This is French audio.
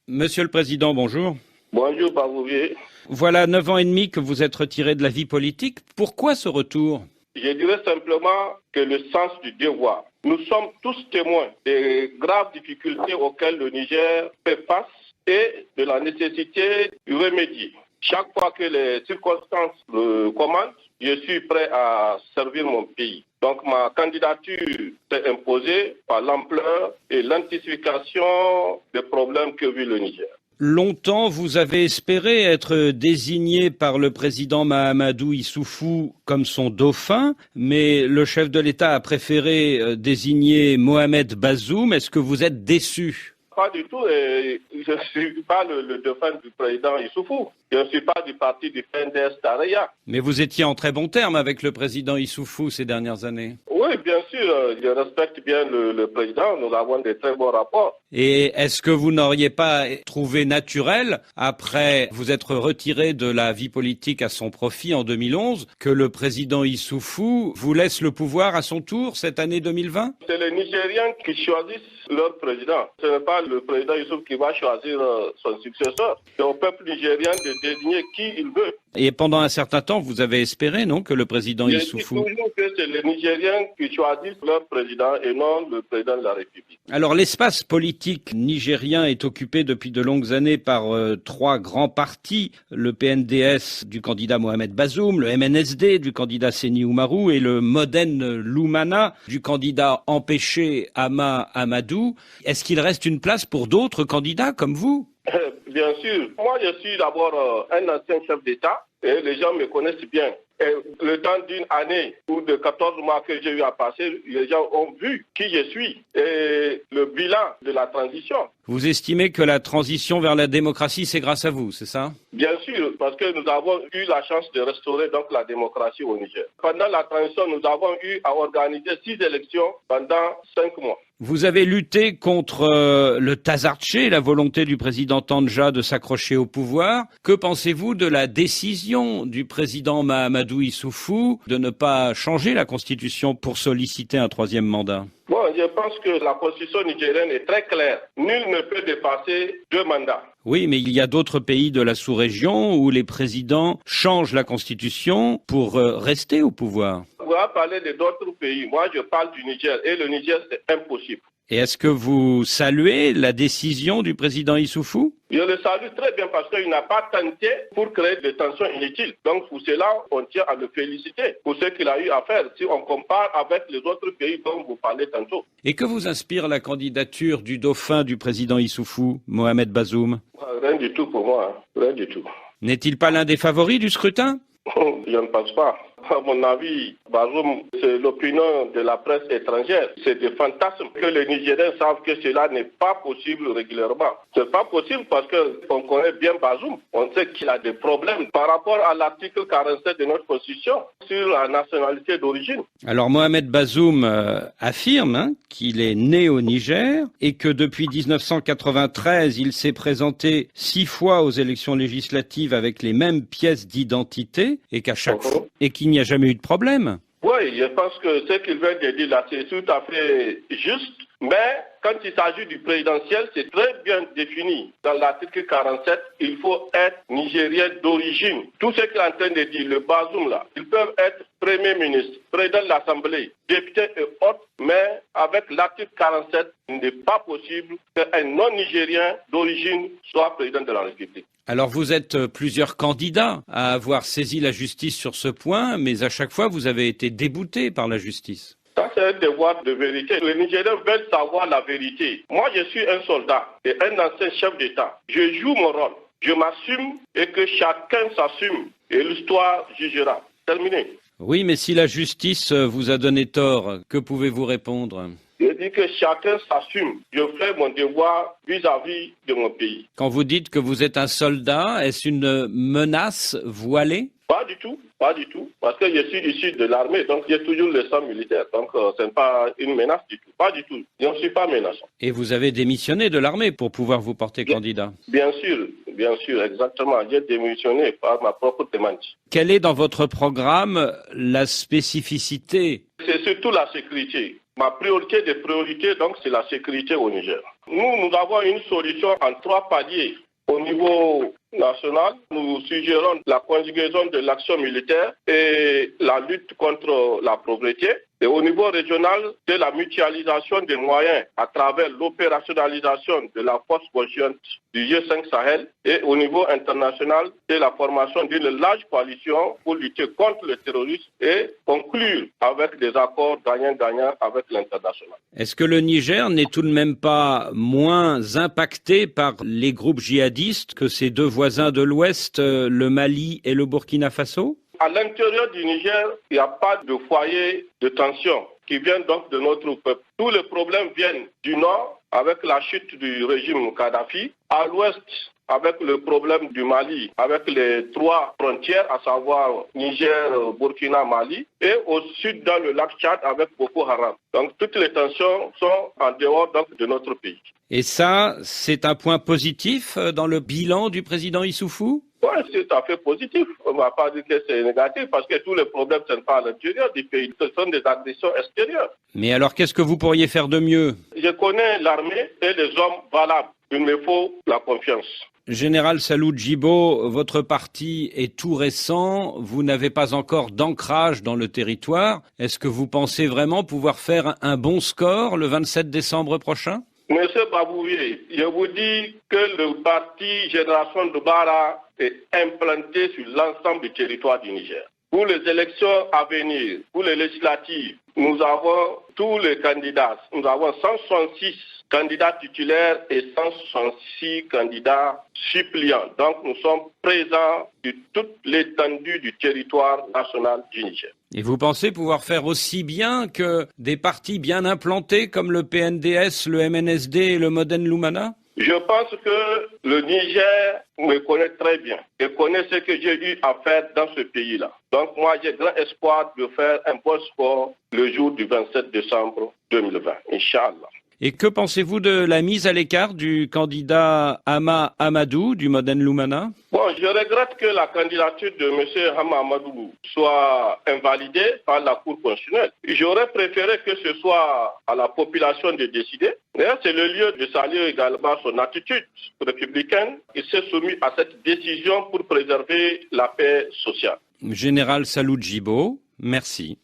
Monsieur le Président, bonjour. Bonjour, Bavouvier. Voilà 9 ans et demi que vous êtes retiré de la vie politique. Pourquoi ce retour? Je dirais simplement que le sens du devoir. Nous sommes tous témoins des graves difficultés auxquelles le Niger fait face et de la nécessité de remédier. Chaque fois que les circonstances le commandent, je suis prêt à servir mon pays. Donc ma candidature s'est imposée par l'ampleur et l'intensification des problèmes que vit le Niger. Longtemps, vous avez espéré être désigné par le président Mahamadou Issoufou comme son dauphin, mais le chef de l'État a préféré désigner Mohamed Bazoum. Est-ce que vous êtes déçu? Pas du tout. Je ne suis pas le dauphin du président Issoufou. Je ne suis pas du parti du PNDS Tareya. Mais vous étiez en très bon terme avec le président Issoufou ces dernières années. Oui, bien sûr. Je respecte bien le président. Nous avons de très bons rapports. Et est-ce que vous n'auriez pas trouvé naturel, après vous être retiré de la vie politique à son profit en 2011, que le président Issoufou vous laisse le pouvoir à son tour cette année 2020? C'est les Nigériens qui choisissent leur président. Ce n'est pas le président Issoufou qui va choisir son successeur. C'est au peuple nigérien de désigner qui il veut. Et pendant un certain temps, vous avez espéré, non, que le président Issoufou... Je dis toujours que c'est les Nigériens qui choisissent leur président et non le président de la République. Alors l'espace politique nigérien est occupé depuis de longues années par trois grands partis, le PNDS du candidat Mohamed Bazoum, le MNSD du candidat Seni Oumarou et le Modène Loumana du candidat empêché Hama Amadou. Est-ce qu'il reste une place pour d'autres candidats comme vous? Bien sûr. Moi, je suis d'abord un ancien chef d'État et les gens me connaissent bien. Et le temps d'une année ou de 14 mois que j'ai eu à passer, les gens ont vu qui je suis et le bilan de la transition. Vous estimez que la transition vers la démocratie, c'est grâce à vous, c'est ça? Bien sûr, parce que nous avons eu la chance de restaurer donc la démocratie au Niger. Pendant la transition, nous avons eu à organiser 6 élections pendant 5 mois. Vous avez lutté contre le Tazarché, la volonté du président Tandja de s'accrocher au pouvoir. Que pensez-vous de la décision du président Mahamadou Issoufou de ne pas changer la constitution pour solliciter un 3e mandat? Bon, je pense que la constitution nigérienne est très claire. Nul ne peut dépasser 2 mandats. Oui, mais il y a d'autres pays de la sous-région où les présidents changent la constitution pour rester au pouvoir. Vous avez parlé d'autres pays. Moi, je parle du Niger. Et le Niger, c'est impossible. Et est-ce que vous saluez la décision du président Issoufou? Je le salue très bien parce qu'il n'a pas tenté pour créer des tensions inutiles. Donc, pour cela, on tient à le féliciter pour ce qu'il a eu à faire si on compare avec les autres pays dont vous parlez tantôt. Et que vous inspire la candidature du dauphin du président Issoufou, Mohamed Bazoum? Rien du tout pour moi. Rien du tout. N'est-il pas l'un des favoris du scrutin? Je ne pense pas. À mon avis, Bazoum, c'est l'opinion de la presse étrangère. C'est des fantasmes que les Nigériens savent que cela n'est pas possible régulièrement. C'est pas possible parce qu'on connaît bien Bazoum. On sait qu'il a des problèmes par rapport à l'article 47 de notre Constitution sur la nationalité d'origine. Alors Mohamed Bazoum affirme qu'il est né au Niger et que depuis 1993, il s'est présenté 6 fois aux élections législatives avec les mêmes pièces d'identité et qu'à chaque fois, et qu'il n'y a jamais eu de problème. Oui, je pense que ce qu'il vient de dire là, c'est tout à fait juste. Mais quand il s'agit du présidentiel, c'est très bien défini. Dans l'article 47, il faut être nigérien d'origine. Tout ce qu'il est en train de dire, le Bazoum là, ils peuvent être Premier ministre, président de l'Assemblée, député et autres, mais avec l'article 47, il n'est pas possible qu'un non-nigérien d'origine soit président de la République. Alors vous êtes plusieurs candidats à avoir saisi la justice sur ce point, mais à chaque fois vous avez été déboutés par la justice. Ça, c'est un devoir de vérité. Les Nigériens veulent savoir la vérité. Moi, je suis un soldat et un ancien chef d'État. Je joue mon rôle. Je m'assume et que chacun s'assume. Et l'histoire jugera. Terminé. Oui, mais si la justice vous a donné tort, que pouvez-vous répondre? Je dis que chacun s'assume. Je fais mon devoir vis-à-vis de mon pays. Quand vous dites que vous êtes un soldat, est-ce une menace voilée? Pas du tout. Pas du tout, parce que je suis issu de l'armée, donc j'ai toujours le sang militaire, donc ce n'est pas une menace du tout, pas du tout, je ne suis pas menaçant. Et vous avez démissionné de l'armée pour pouvoir vous porter candidat? Bien sûr, exactement, j'ai démissionné par ma propre demande. Quelle est dans votre programme la spécificité? C'est surtout la sécurité. Ma priorité des priorités, donc, c'est la sécurité au Niger. Nous avons une solution en 3 paliers. Au niveau national, nous suggérons la conjugaison de l'action militaire et la lutte contre la pauvreté. Et au niveau régional, c'est la mutualisation des moyens à travers l'opérationnalisation de la force conjointe du G5 Sahel. Et au niveau international, c'est la formation d'une large coalition pour lutter contre le terrorisme et conclure avec des accords gagnant-gagnant avec l'international. Est-ce que le Niger n'est tout de même pas moins impacté par les groupes djihadistes que ses 2 voisins de l'Ouest, le Mali et le Burkina Faso? À l'intérieur du Niger, il n'y a pas de foyer de tension qui vient donc de notre peuple. Tous les problèmes viennent du nord avec la chute du régime Kadhafi, à l'ouest avec le problème du Mali, avec les 3 frontières, à savoir Niger, Burkina, Mali, et au sud dans le lac Tchad avec Boko Haram. Donc toutes les tensions sont en dehors donc, de notre pays. Et ça, c'est un point positif dans le bilan du président Issoufou? Oui, c'est tout à fait positif. On ne va pas dire que c'est négatif parce que tous les problèmes ne sont pas à l'intérieur du pays. Ce sont des agressions extérieures. Mais alors, qu'est-ce que vous pourriez faire de mieux? Je connais l'armée et les hommes valables. Il me faut la confiance. Général Salou Djibo, votre parti est tout récent. Vous n'avez pas encore d'ancrage dans le territoire. Est-ce que vous pensez vraiment pouvoir faire un bon score le 27 décembre prochain? Monsieur Babouye, je vous dis que le parti Génération de Bara est implanté sur l'ensemble du territoire du Niger. Pour les élections à venir, pour les législatives, nous avons tous les candidats. Nous avons 166 candidats titulaires et 166 candidats suppléants. Donc nous sommes présents sur toute l'étendue du territoire national du Niger. Et vous pensez pouvoir faire aussi bien que des partis bien implantés comme le PNDS, le MNSD et le Modène Lumana? Je pense que le Niger me connaît très bien et connaît ce que j'ai eu à faire dans ce pays-là. Donc moi, j'ai grand espoir de faire un bon score le jour du 27 décembre 2020, Inch'Allah. Et que pensez-vous de la mise à l'écart du candidat Hama Amadou du Modène Lumana? Bon, je regrette que la candidature de M. Hama Amadou soit invalidée par la Cour constitutionnelle. J'aurais préféré que ce soit à la population de décider. D'ailleurs, c'est le lieu de saluer également son attitude républicaine. Il s'est soumis à cette décision pour préserver la paix sociale. Général Salou Djibo, merci.